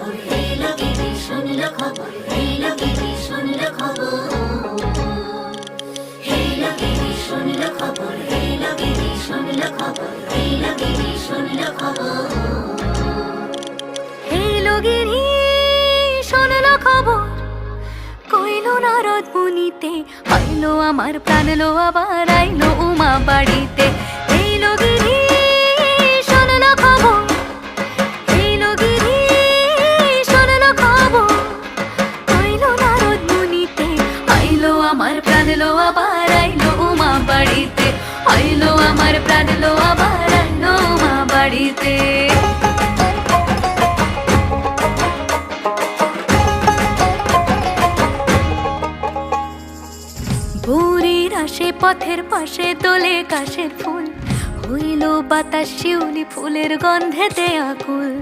খবর, এলো গিরি শুনলো খবর, এলো গিরি শুনলো খবর, এলো গিরি শুনলো খবর, এলো গিরি শুনলো খবর, এলো গিরি শুনলো খবর, এলো গিরি শুনলো খবর, কইলো নারদ মুনিতে, আইলো আমার প্রাণ লো আবার আইলো উমা বাড়িতে। এইলো গিরি শুনলো খবর, এইলো গিরি শুনলো খবর, কইলো নারদ মুনিতে, আইলো আমার প্রাণ লো আবার আইলো উমা বাড়িতে, আইলো আমার প্রাণ লো আবার আইলো উমা বাড়িতে। ভোরের আসে পথের পাশে তোলে কাশের ফুল, হইল বাতাস শিউলি ফুলের গন্ধেতে আকুল।